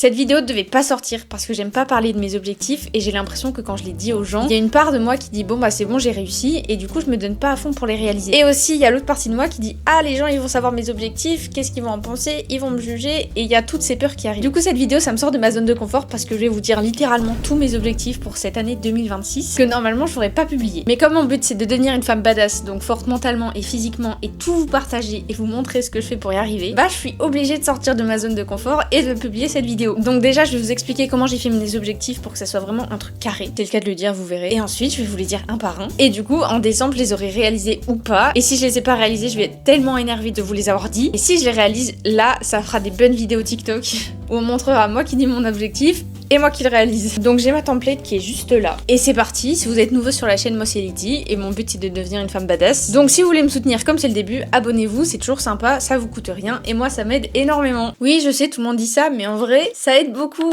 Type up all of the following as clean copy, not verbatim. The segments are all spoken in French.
Cette vidéo devait pas sortir parce que j'aime pas parler de mes objectifs et j'ai l'impression que quand je les dis aux gens, il y a une part de moi qui dit bon bah c'est bon j'ai réussi et du coup je me donne pas à fond pour les réaliser. Et aussi il y a l'autre partie de moi qui dit ah les gens ils vont savoir mes objectifs, qu'est-ce qu'ils vont en penser, ils vont me juger et il y a toutes ces peurs qui arrivent. Du coup cette vidéo ça me sort de ma zone de confort parce que je vais vous dire littéralement tous mes objectifs pour cette année 2026 que normalement je n'aurais pas publié. Mais comme mon but c'est de devenir une femme badass, donc forte mentalement et physiquement et tout vous partager et vous montrer ce que je fais pour y arriver, bah je suis obligée de sortir de ma zone de confort et de publier cette vidéo. Donc déjà je vais vous expliquer comment j'ai fait mes objectifs pour que ça soit vraiment un truc carré. C'est le cas de le dire, vous verrez. Et ensuite je vais vous les dire un par un. Et du coup en décembre je les aurai réalisés ou pas. Et si je les ai pas réalisés, je vais être tellement énervée de vous les avoir dit. Et si je les réalise, là ça fera des bonnes vidéos TikTok où on montrera moi qui dis mon objectif et moi qui le réalise. Donc j'ai ma template qui est juste là. Et c'est parti, si vous êtes nouveau sur la chaîne, moi c'est Lydie et mon but c'est de devenir une femme badass. Donc si vous voulez me soutenir comme c'est le début, abonnez-vous, c'est toujours sympa, ça vous coûte rien et moi ça m'aide énormément. Oui je sais tout le monde dit ça mais en vrai ça aide beaucoup.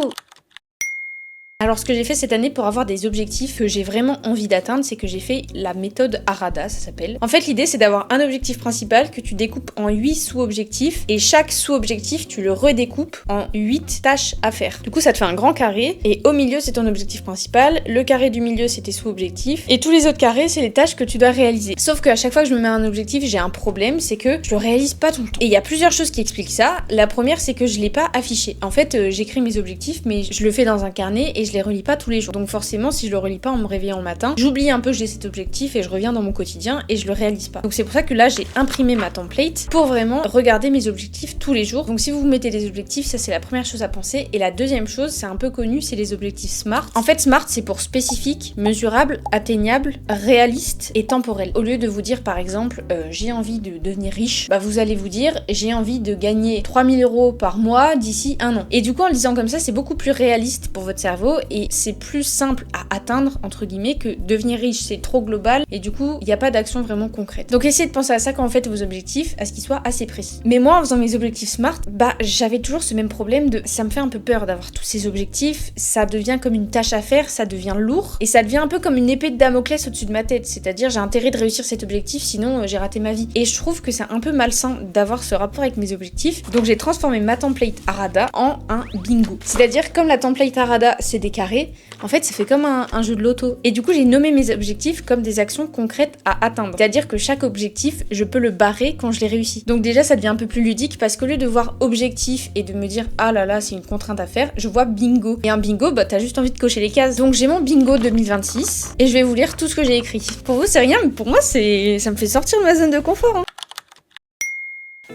Alors ce que j'ai fait cette année pour avoir des objectifs que j'ai vraiment envie d'atteindre, c'est que j'ai fait la méthode Harada, ça s'appelle. En fait l'idée c'est d'avoir un objectif principal que tu découpes en 8 sous-objectifs et chaque sous-objectif tu le redécoupes en 8 tâches à faire. Du coup ça te fait un grand carré et au milieu c'est ton objectif principal, le carré du milieu c'est tes sous-objectifs et tous les autres carrés c'est les tâches que tu dois réaliser. Sauf qu'à chaque fois que je me mets un objectif j'ai un problème, c'est que je le réalise pas tout le temps. Et il y a plusieurs choses qui expliquent ça. La première c'est que je l'ai pas affiché. En fait j'écris mes objectifs mais je le fais dans un carnet et je les relis pas tous les jours. Donc forcément si je le relis pas en me réveillant le matin, j'oublie un peu que j'ai cet objectif et je reviens dans mon quotidien et je le réalise pas. Donc c'est pour ça que là j'ai imprimé ma template pour vraiment regarder mes objectifs tous les jours. Donc si vous vous mettez des objectifs, ça c'est la première chose à penser. Et la deuxième chose, c'est un peu connu, c'est les objectifs SMART. En fait SMART c'est pour spécifique, mesurable, atteignable, réaliste et temporel. Au lieu de vous dire par exemple j'ai envie de devenir riche, bah vous allez vous dire j'ai envie de gagner 3000 € par mois d'ici un an. Et du coup en le disant comme ça c'est beaucoup plus réaliste pour votre cerveau et c'est plus simple à atteindre entre guillemets que devenir riche, c'est trop global et du coup il n'y a pas d'action vraiment concrète. Donc essayez de penser à ça quand vous faites vos objectifs, à ce qu'ils soient assez précis. Mais moi en faisant mes objectifs SMART, bah j'avais toujours ce même problème de ça me fait un peu peur d'avoir tous ces objectifs, ça devient comme une tâche à faire, ça devient lourd et ça devient un peu comme une épée de Damoclès au-dessus de ma tête, c'est-à-dire j'ai intérêt de réussir cet objectif sinon j'ai raté ma vie. Et je trouve que c'est un peu malsain d'avoir ce rapport avec mes objectifs, donc j'ai transformé ma template Harada en un bingo. C'est-à-dire comme la template Harada c'est des carrés, en fait ça fait comme un jeu de loto. Et du coup j'ai nommé mes objectifs comme des actions concrètes à atteindre. C'est-à-dire que chaque objectif, je peux le barrer quand je l'ai réussi. Donc déjà ça devient un peu plus ludique parce qu'au lieu de voir objectif et de me dire ah là là c'est une contrainte à faire, je vois bingo. Et un bingo, bah t'as juste envie de cocher les cases. Donc j'ai mon bingo 2026 et je vais vous lire tout ce que j'ai écrit. Pour vous c'est rien mais pour moi ça me fait sortir de ma zone de confort.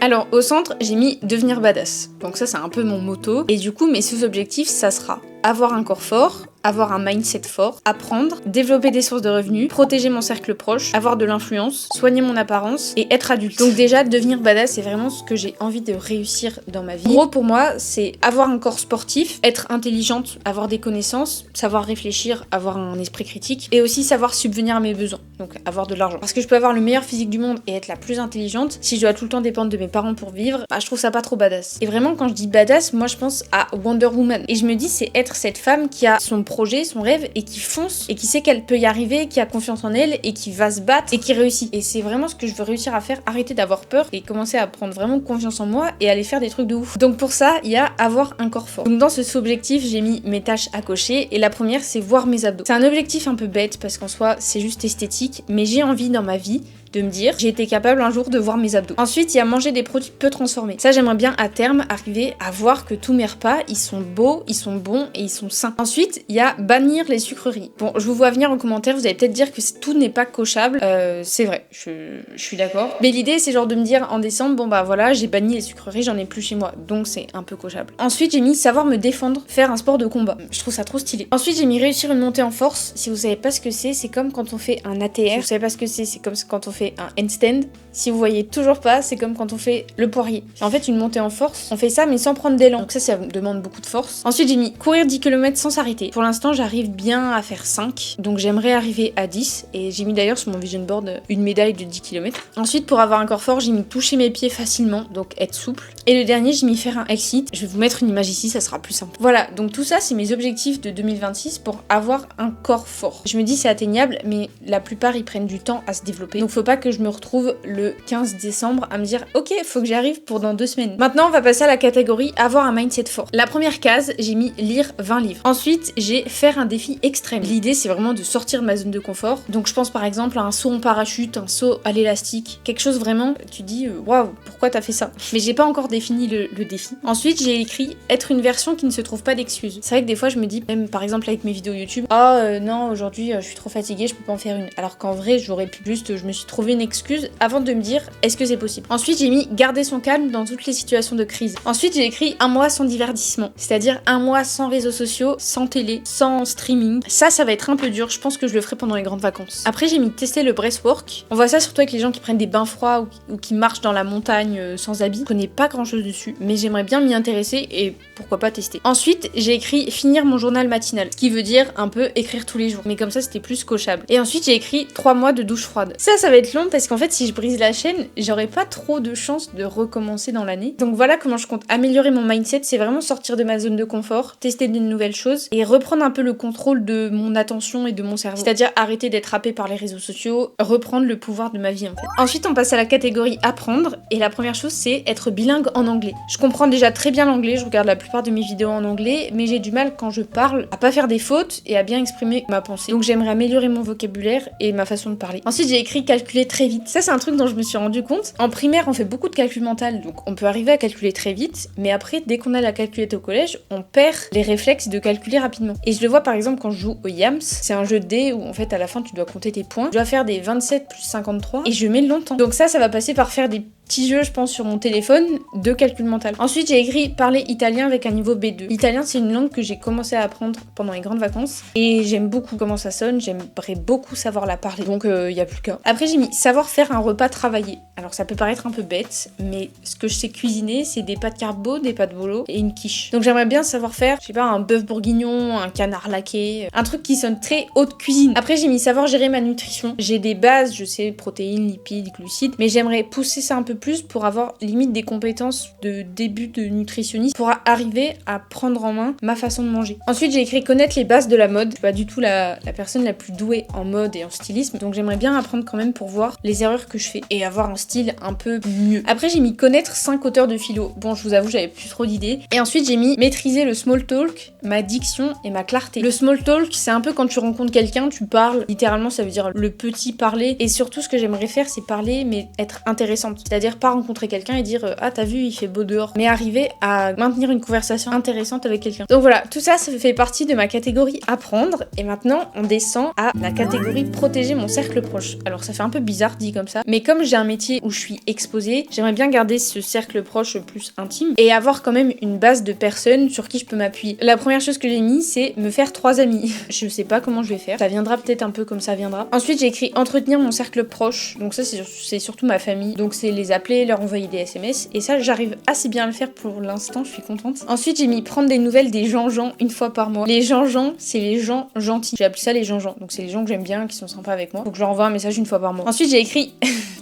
Alors au centre j'ai mis devenir badass. Donc ça c'est un peu mon motto. Et du coup mes sous-objectifs ça sera avoir un corps fort, avoir un mindset fort, apprendre, développer des sources de revenus, protéger mon cercle proche, avoir de l'influence, soigner mon apparence et être adulte. Donc déjà, devenir badass, c'est vraiment ce que j'ai envie de réussir dans ma vie. En gros, pour moi, c'est avoir un corps sportif, être intelligente, avoir des connaissances, savoir réfléchir, avoir un esprit critique et aussi savoir subvenir à mes besoins, donc avoir de l'argent. Parce que je peux avoir le meilleur physique du monde et être la plus intelligente, si je dois tout le temps dépendre de mes parents pour vivre, bah je trouve ça pas trop badass. Et vraiment, quand je dis badass, moi je pense à Wonder Woman. Et je me dis, c'est être cette femme qui a son projet, son rêve et qui fonce et qui sait qu'elle peut y arriver, qui a confiance en elle et qui va se battre et qui réussit. Et c'est vraiment ce que je veux réussir à faire, arrêter d'avoir peur et commencer à prendre vraiment confiance en moi et aller faire des trucs de ouf. Donc pour ça, il y a avoir un corps fort. Donc dans ce sous-objectif, j'ai mis mes tâches à cocher et la première c'est voir mes abdos. C'est un objectif un peu bête parce qu'en soi c'est juste esthétique, mais j'ai envie dans ma vie de me dire j'ai été capable un jour de voir mes abdos. Ensuite il y a manger des produits peu transformés. Ça j'aimerais bien à terme arriver à voir que tous mes repas ils sont beaux, ils sont bons et ils sont sains. Ensuite il y a bannir les sucreries. Bon je vous vois venir en commentaire, vous allez peut-être dire que tout n'est pas cochable. C'est vrai, je suis d'accord. Mais l'idée c'est genre de me dire en décembre bon bah voilà j'ai banni les sucreries, j'en ai plus chez moi donc c'est un peu cochable. Ensuite j'ai mis savoir me défendre, faire un sport de combat. Je trouve ça trop stylé. Ensuite j'ai mis réussir une montée en force. Si vous savez pas ce que c'est comme quand on fait un ATR. Si vous savez pas ce que c'est comme quand on fait un handstand. Si vous voyez toujours pas, c'est comme quand on fait le poirier. En fait, une montée en force, on fait ça mais sans prendre d'élan. Donc ça demande beaucoup de force. Ensuite, j'ai mis courir 10 km sans s'arrêter. Pour l'instant, j'arrive bien à faire 5. Donc j'aimerais arriver à 10. Et j'ai mis d'ailleurs sur mon vision board une médaille de 10 km. Ensuite, pour avoir un corps fort, j'ai mis toucher mes pieds facilement. Donc être souple. Et le dernier, j'ai mis faire un exit. Je vais vous mettre une image ici, ça sera plus simple. Voilà, donc tout ça, c'est mes objectifs de 2026 pour avoir un corps fort. Je me dis c'est atteignable, mais la plupart, ils prennent du temps à se développer. Donc faut pas pas que je me retrouve le 15 décembre à me dire ok, faut que j'arrive pour dans 2 semaines. Maintenant, on va passer à la catégorie avoir un mindset fort. La première case, j'ai mis lire 20 livres. Ensuite, j'ai faire un défi extrême. L'idée, c'est vraiment de sortir de ma zone de confort. Donc, je pense par exemple à un saut en parachute, un saut à l'élastique, quelque chose vraiment, tu dis waouh, pourquoi t'as fait ça? Mais j'ai pas encore défini le défi. Ensuite, j'ai écrit être une version qui ne se trouve pas d'excuses. C'est vrai que des fois, je me dis, même par exemple avec mes vidéos YouTube, non, aujourd'hui, je suis trop fatiguée, je peux pas en faire une. Alors qu'en vrai, j'aurais pu juste, je me suis trouvé une excuse avant de me dire, est-ce que c'est possible? Ensuite, j'ai mis garder son calme dans toutes les situations de crise. Ensuite, j'ai écrit un mois sans divertissement, c'est-à-dire un mois sans réseaux sociaux, sans télé, sans streaming. Ça va être un peu dur, je pense que je le ferai pendant les grandes vacances. Après, j'ai mis tester le breathwork. On voit ça surtout avec les gens qui prennent des bains froids ou qui marchent dans la montagne sans habits. Je connais pas grand-chose dessus, mais j'aimerais bien m'y intéresser et pourquoi pas tester. Ensuite, j'ai écrit finir mon journal matinal, ce qui veut dire un peu écrire tous les jours, mais comme ça c'était plus coachable. Et ensuite, j'ai écrit 3 mois de douche froide. Ça va être long parce qu'en fait, si je brise la chaîne, j'aurai pas trop de chance de recommencer dans l'année. Donc voilà comment je compte améliorer mon mindset, c'est vraiment sortir de ma zone de confort, tester de nouvelles choses et reprendre un peu le contrôle de mon attention et de mon cerveau. C'est-à-dire arrêter d'être happé par les réseaux sociaux, reprendre le pouvoir de ma vie en fait. Ensuite, on passe à la catégorie apprendre et la première chose, c'est être bilingue en anglais. Je comprends déjà très bien l'anglais, je regarde la plupart de mes vidéos en anglais, mais j'ai du mal quand je parle à pas faire des fautes et à bien exprimer ma pensée. Donc j'aimerais améliorer mon vocabulaire et ma façon de parler. Ensuite, j'ai écrit calculer très vite. Ça, c'est un truc dont je me suis rendu compte. En primaire, on fait beaucoup de calcul mental, donc on peut arriver à calculer très vite, mais après, dès qu'on a la calculette au collège, on perd les réflexes de calculer rapidement. Et je le vois par exemple quand je joue au Yams, c'est un jeu de dés où en fait à la fin tu dois compter tes points. Je dois faire des 27 plus 53 et je mets longtemps. Donc ça va passer par faire des petits jeux, je pense, sur mon téléphone de calcul mental. Ensuite, j'ai écrit parler italien avec un niveau B2. L'italien, c'est une langue que j'ai commencé à apprendre pendant les grandes vacances et j'aime beaucoup comment ça sonne, j'aimerais beaucoup savoir la parler. Donc, il y a plus qu'à. Après, j'ai mis savoir faire un repas travaillé. Alors, ça peut paraître un peu bête, mais ce que je sais cuisiner, c'est des pâtes carbo, des pâtes bolo et une quiche. Donc, j'aimerais bien savoir faire, je sais pas, un bœuf bourguignon, un canard laqué, un truc qui sonne très haute cuisine. Après, j'ai mis savoir gérer ma nutrition. J'ai des bases, je sais, protéines, lipides, glucides, mais j'aimerais pousser ça un peu plus pour avoir limite des compétences de début de nutritionniste pour arriver à prendre en main ma façon de manger. Ensuite, j'ai écrit connaître les bases de la mode. Je suis pas du tout la personne la plus douée en mode et en stylisme, donc j'aimerais bien apprendre quand même pour voir les erreurs que je fais et avoir un style un peu mieux. Après, j'ai mis connaître 5 auteurs de philo. Bon, je vous avoue, j'avais plus trop d'idées. Et ensuite, j'ai mis maîtriser le small talk, ma diction et ma clarté. Le small talk, c'est un peu quand tu rencontres quelqu'un, tu parles. Littéralement, ça veut dire le petit parler. Et surtout, ce que j'aimerais faire, c'est parler, mais être intéressante. C'est-à-dire pas rencontrer quelqu'un et dire ah t'as vu il fait beau dehors, mais arriver à maintenir une conversation intéressante avec quelqu'un. Donc voilà, tout ça fait partie de ma catégorie apprendre et maintenant on descend à la catégorie protéger mon cercle proche. Alors ça fait un peu bizarre dit comme ça, mais comme j'ai un métier où je suis exposée, j'aimerais bien garder ce cercle proche plus intime et avoir quand même une base de personnes sur qui je peux m'appuyer. La première chose que j'ai mis, c'est me faire 3 amis. Je sais pas comment je vais faire, ça viendra peut-être un peu comme ça viendra. Ensuite j'ai écrit entretenir mon cercle proche, donc ça c'est surtout ma famille, donc c'est les appeler, leur envoyer des SMS, et ça j'arrive assez bien à le faire pour l'instant, je suis contente. Ensuite j'ai mis prendre des nouvelles des gens une fois par mois. Les gens c'est les gens gentils. J'ai appelé ça les gens, donc c'est les gens que j'aime bien, qui sont sympas avec moi, donc je leur envoie un message une fois par mois. Ensuite j'ai écrit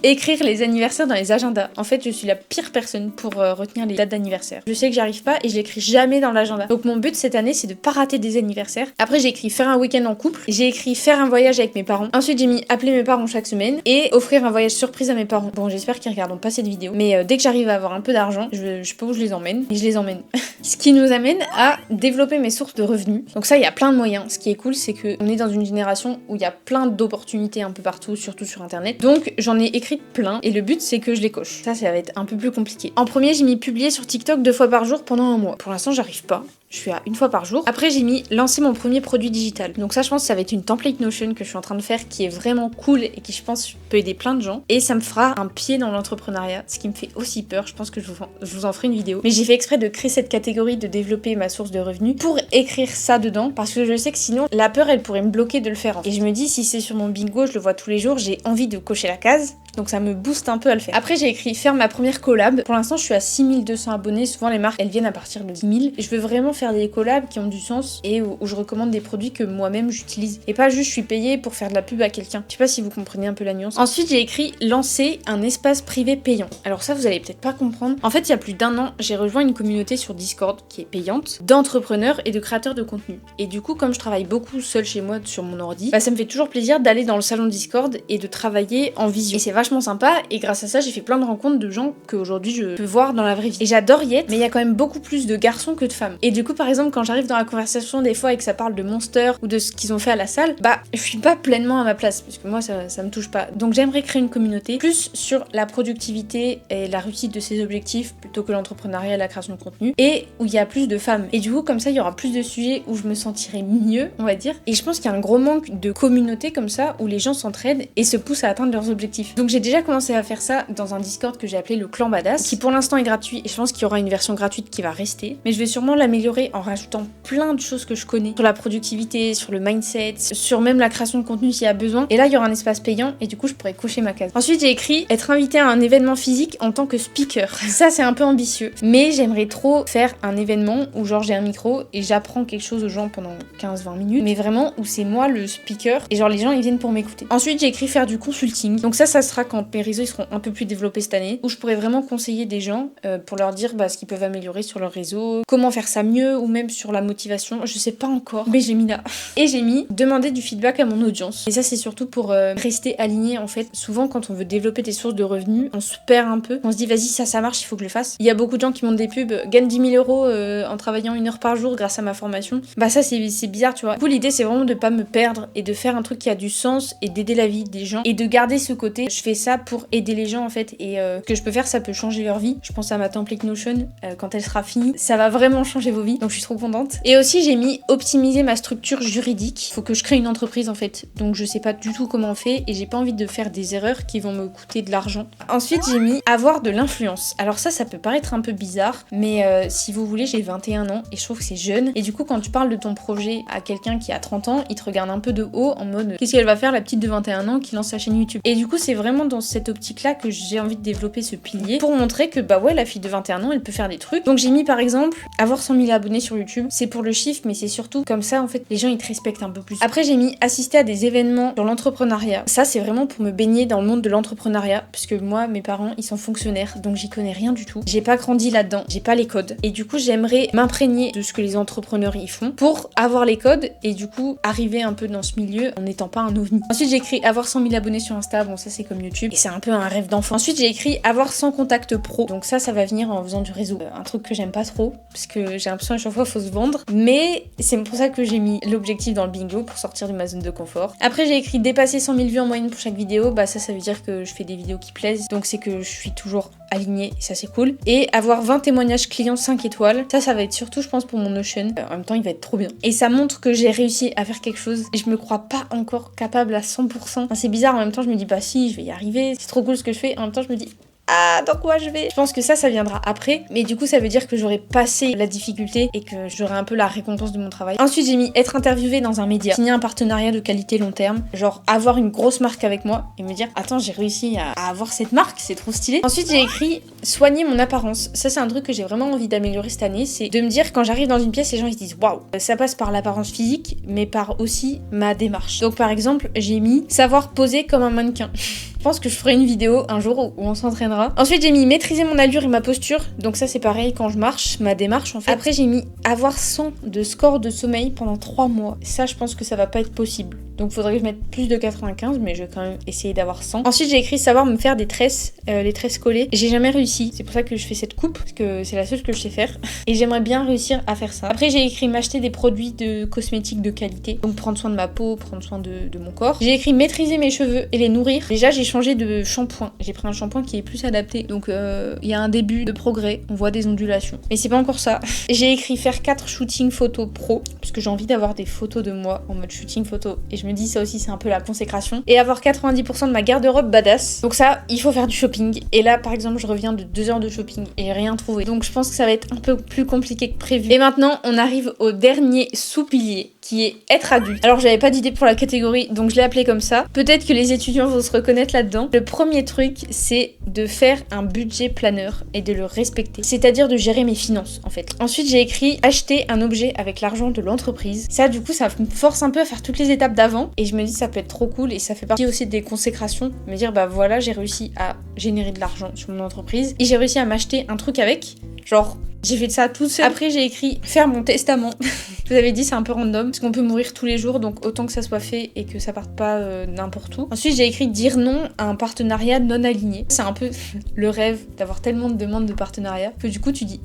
écrire les anniversaires dans les agendas. En fait je suis la pire personne pour retenir les dates d'anniversaire. Je sais que j'arrive pas et je l'écris jamais dans l'agenda. Donc mon but cette année c'est de pas rater des anniversaires. Après j'ai écrit faire un week-end en couple, j'ai écrit faire un voyage avec mes parents. Ensuite j'ai mis appeler mes parents chaque semaine et offrir un voyage surprise à mes parents. Bon j'espère qu'ils regarderont pas cette vidéo, mais dès que j'arrive à avoir un peu d'argent, je sais pas où je les emmène, et je les emmène. Ce qui nous amène à développer mes sources de revenus. Donc ça, il y a plein de moyens. Ce qui est cool, c'est qu'on est dans une génération où il y a plein d'opportunités un peu partout, surtout sur internet. Donc j'en ai écrit plein, et le but c'est que je les coche. Ça va être un peu plus compliqué. En premier, j'ai mis publier sur TikTok 2 fois par jour pendant un mois. Pour l'instant, j'arrive pas. Je suis à 1 fois par jour. Après, j'ai mis lancer mon premier produit digital. Donc ça, je pense que ça va être une template Notion que je suis en train de faire qui est vraiment cool et qui, je pense, peut aider plein de gens. Et ça me fera un pied dans l'entrepreneuriat, ce qui me fait aussi peur. Je pense que je vous en ferai une vidéo. Mais j'ai fait exprès de créer cette catégorie, de développer ma source de revenus pour écrire ça dedans, parce que je sais que sinon, la peur, elle pourrait me bloquer de le faire. Et je me dis, si c'est sur mon bingo, je le vois tous les jours, j'ai envie de cocher la case. donc ça me booste un peu à le faire. Après j'ai écrit faire ma première collab. Pour l'instant je suis à 6200 abonnés, souvent les marques elles viennent à partir de 10 000. Et je veux vraiment faire des collabs qui ont du sens et où je recommande des produits que moi-même j'utilise. Et pas juste je suis payée pour faire de la pub à quelqu'un. Je sais pas si vous comprenez un peu la nuance. Ensuite j'ai écrit lancer un espace privé payant. Alors ça vous allez peut-être pas comprendre. En fait il y a plus d'1 an j'ai rejoint une communauté sur Discord qui est payante d'entrepreneurs et de créateurs de contenu. Et du coup comme je travaille beaucoup seule chez moi sur mon ordi, bah ça me fait toujours plaisir d'aller dans le salon Discord et de travailler en visio. Et c'est vachement sympa et grâce à ça j'ai fait plein de rencontres de gens qu'aujourd'hui je peux voir dans la vraie vie. Et j'adore y être, mais il y a quand même beaucoup plus de garçons que de femmes. Et du coup par exemple quand j'arrive dans la conversation des fois et que ça parle de Monster ou de ce qu'ils ont fait à la salle, bah je suis pas pleinement à ma place parce que moi ça me touche pas. Donc j'aimerais créer une communauté plus sur la productivité et la réussite de ses objectifs plutôt que l'entrepreneuriat et la création de contenu, et où il y a plus de femmes. Et du coup comme ça il y aura plus de sujets où je me sentirai mieux, on va dire. Et je pense qu'il y a un gros manque de communauté comme ça où les gens s'entraident et se poussent à atteindre leurs objectifs. Donc j'ai déjà commencé à faire ça dans un Discord que j'ai appelé le Clan Badass, qui pour l'instant est gratuit et je pense qu'il y aura une version gratuite qui va rester. Mais je vais sûrement l'améliorer en rajoutant plein de choses que je connais sur la productivité, sur le mindset, sur même la création de contenu s'il y a besoin. Et là il y aura un espace payant et du coup je pourrais cocher ma case. Ensuite j'ai écrit être invité à un événement physique en tant que speaker. Ça c'est un peu ambitieux, mais j'aimerais trop faire un événement où genre j'ai un micro et j'apprends quelque chose aux gens pendant 15-20 minutes, mais vraiment où c'est moi le speaker et genre les gens ils viennent pour m'écouter. Ensuite j'ai écrit faire du consulting. Donc ça sera quand mes réseaux ils seront un peu plus développés cette année, où je pourrais vraiment conseiller des gens pour leur dire ce qu'ils peuvent améliorer sur leur réseau, comment faire ça mieux, ou même sur la motivation. Je sais pas encore, mais j'ai mis là. Et j'ai mis demander du feedback à mon audience. Et ça c'est surtout pour rester aligné en fait. Souvent quand on veut développer des sources de revenus, on se perd un peu. On se dit vas-y ça marche, il faut que je le fasse. Il y a beaucoup de gens qui montent des pubs, gagnent 10 000 euros en travaillant 1 heure par jour grâce à ma formation. Bah ça c'est bizarre tu vois. Du coup l'idée c'est vraiment de pas me perdre et de faire un truc qui a du sens et d'aider la vie des gens et de garder ce côté. Je fais ça pour aider les gens en fait et ce que je peux faire ça peut changer leur vie. Je pense à ma template Notion quand elle sera finie. Ça va vraiment changer vos vies donc je suis trop contente. Et aussi j'ai mis optimiser ma structure juridique. Faut que je crée une entreprise en fait. Donc je sais pas du tout comment on fait et j'ai pas envie de faire des erreurs qui vont me coûter de l'argent. Ensuite j'ai mis avoir de l'influence. Alors ça peut paraître un peu bizarre mais si vous voulez j'ai 21 ans et je trouve que c'est jeune et du coup quand tu parles de ton projet à quelqu'un qui a 30 ans il te regarde un peu de haut en mode qu'est-ce qu'elle va faire la petite de 21 ans qui lance sa chaîne YouTube. Et du coup c'est vraiment dans cette optique là que j'ai envie de développer ce pilier pour montrer que bah ouais la fille de 21 ans elle peut faire des trucs. Donc j'ai mis par exemple avoir 100 000 abonnés sur YouTube. C'est pour le chiffre mais c'est surtout comme ça en fait les gens ils te respectent un peu plus. Après j'ai mis assister à des événements sur l'entrepreneuriat. Ça c'est vraiment pour me baigner dans le monde de l'entrepreneuriat puisque moi mes parents ils sont fonctionnaires donc j'y connais rien du tout. J'ai pas grandi là-dedans, j'ai pas les codes et du coup j'aimerais m'imprégner de ce que les entrepreneurs y font pour avoir les codes et du coup arriver un peu dans ce milieu en n'étant pas un ovni. Ensuite j'ai écrit avoir 100 000 abonnés sur Insta, bon ça c'est comme YouTube et c'est un peu un rêve d'enfant. Ensuite j'ai écrit avoir 100 contacts pro, donc ça va venir en faisant du réseau. Un truc que j'aime pas trop parce que j'ai l'impression à chaque fois faut se vendre, mais c'est pour ça que j'ai mis l'objectif dans le bingo pour sortir de ma zone de confort. Après j'ai écrit dépasser 100 000 vues en moyenne pour chaque vidéo, bah ça veut dire que je fais des vidéos qui plaisent, donc c'est que je suis toujours alignée et ça c'est cool. Et avoir 20 témoignages clients 5 étoiles, ça va être surtout je pense pour mon Notion. En même temps il va être trop bien. Et ça montre que j'ai réussi à faire quelque chose et je me crois pas encore capable à 100%. Enfin, c'est bizarre en même temps je me dis bah si je vais y arriver, c'est trop cool ce que je fais, en même temps je me dis ah dans quoi je vais. Je pense que ça viendra après, mais du coup ça veut dire que j'aurai passé la difficulté et que j'aurai un peu la récompense de mon travail. Ensuite j'ai mis être interviewé dans un média, signer un partenariat de qualité long terme, genre avoir une grosse marque avec moi et me dire attends j'ai réussi à avoir cette marque, c'est trop stylé. Ensuite j'ai écrit soigner mon apparence. Ça c'est un truc que j'ai vraiment envie d'améliorer cette année, c'est de me dire quand j'arrive dans une pièce les gens ils se disent waouh, ça passe par l'apparence physique mais par aussi ma démarche. Donc par exemple j'ai mis savoir poser comme un mannequin. Je pense que je ferai une vidéo un jour où on s'entraînera. Ensuite j'ai mis maîtriser mon allure et ma posture, donc ça c'est pareil quand je marche, ma démarche en fait. Après j'ai mis avoir 100 de score de sommeil pendant 3 mois. Ça je pense que ça va pas être possible. Donc faudrait que je mette plus de 95 mais je vais quand même essayer d'avoir 100. Ensuite j'ai écrit savoir me faire des tresses, les tresses collées. J'ai jamais réussi, c'est pour ça que je fais cette coupe, parce que c'est la seule que je sais faire. Et j'aimerais bien réussir à faire ça. Après j'ai écrit m'acheter des produits de cosmétiques de qualité. Donc prendre soin de ma peau, prendre soin de mon corps. J'ai écrit maîtriser mes cheveux et les nourrir. Déjà j'ai changé de shampoing. J'ai pris un shampoing qui est plus adapté. Donc il y a un début de progrès, on voit des ondulations. Mais c'est pas encore ça. J'ai écrit faire 4 shootings photos pro, parce que j'ai envie d'avoir des photos de moi en mode shooting photo. Et je me dis ça aussi c'est un peu la consécration. Et avoir 90% de ma garde-robe badass. Donc ça, il faut faire du shopping. Et là par exemple je reviens de 2 heures de shopping et j'ai rien trouvé. Donc je pense que ça va être un peu plus compliqué que prévu. Et maintenant on arrive au dernier sous-pilier qui est être adulte. Alors j'avais pas d'idée pour la catégorie, donc je l'ai appelé comme ça. Peut-être que les étudiants vont se reconnaître là-dedans. Le premier truc, c'est de faire un budget planeur et de le respecter. C'est-à-dire de gérer mes finances, en fait. Ensuite, j'ai écrit acheter un objet avec l'argent de l'entreprise. Ça, du coup, ça me force un peu à faire toutes les étapes d'avant. Et je me dis, ça peut être trop cool et ça fait partie aussi des consécrations. Me dire, bah voilà, j'ai réussi à générer de l'argent sur mon entreprise et j'ai réussi à m'acheter un truc avec. Genre, j'ai fait ça toute seule. Après, j'ai écrit faire mon testament. Je vous avais dit, c'est un peu random parce qu'on peut mourir tous les jours, donc autant que ça soit fait et que ça parte pas n'importe où. Ensuite, j'ai écrit dire non à un partenariat non aligné. C'est un peu le rêve d'avoir tellement de demandes de partenariat que du coup, tu dis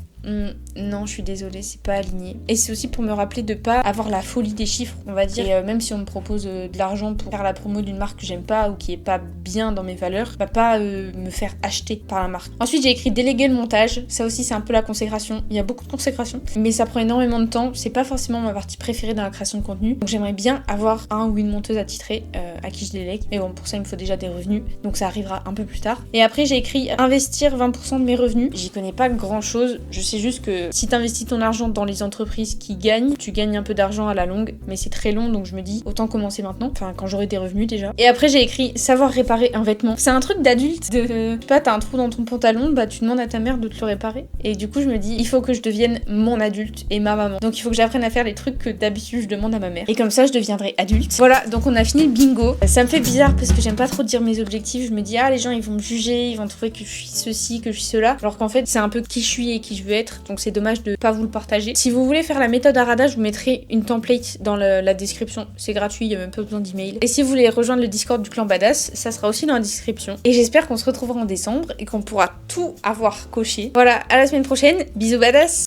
non, je suis désolée, c'est pas aligné. Et c'est aussi pour me rappeler de pas avoir la folie des chiffres, on va dire. Et même si on me propose de l'argent pour faire la promo d'une marque que j'aime pas ou qui est pas bien dans mes valeurs, bah pas me faire acheter par la marque. Ensuite, j'ai écrit déléguer le montage. Ça aussi, c'est un peu la consécration. Il y a beaucoup de consécration, mais ça prend énormément de temps. C'est pas forcément ma partie préférée dans la création de contenu. Donc j'aimerais bien avoir un ou une monteuse attitrée à qui je délègue. Mais bon, pour ça, il me faut déjà des revenus. Donc ça arrivera un peu plus tard. Et après, j'ai écrit investir 20% de mes revenus. J'y connais pas grand chose. Je sais juste que si t'investis ton argent dans les entreprises qui gagnent, tu gagnes un peu d'argent à la longue, mais c'est très long, donc je me dis autant commencer maintenant, enfin quand j'aurai des revenus déjà. Et après j'ai écrit savoir réparer un vêtement. C'est un truc d'adulte, je sais pas, t'as un trou dans ton pantalon, bah tu demandes à ta mère de te le réparer. Et du coup je me dis il faut que je devienne mon adulte et ma maman. Donc il faut que j'apprenne à faire les trucs que d'habitude je demande à ma mère. Et comme ça je deviendrai adulte. Voilà, donc on a fini le bingo. Ça me fait bizarre parce que j'aime pas trop dire mes objectifs. Je me dis les gens ils vont me juger, ils vont trouver que je suis ceci, que je suis cela. Alors qu'en fait c'est un peu qui je suis et qui je veux être. Donc c'est dommage de pas vous le partager. Si vous voulez faire la méthode Arada, je vous mettrai une template dans la description. C'est gratuit, il y a même pas besoin d'email. Et si vous voulez rejoindre le Discord du clan Badass, ça sera aussi dans la description. Et j'espère qu'on se retrouvera en décembre et qu'on pourra tout avoir coché. Voilà, à la semaine prochaine. Bisous Badass.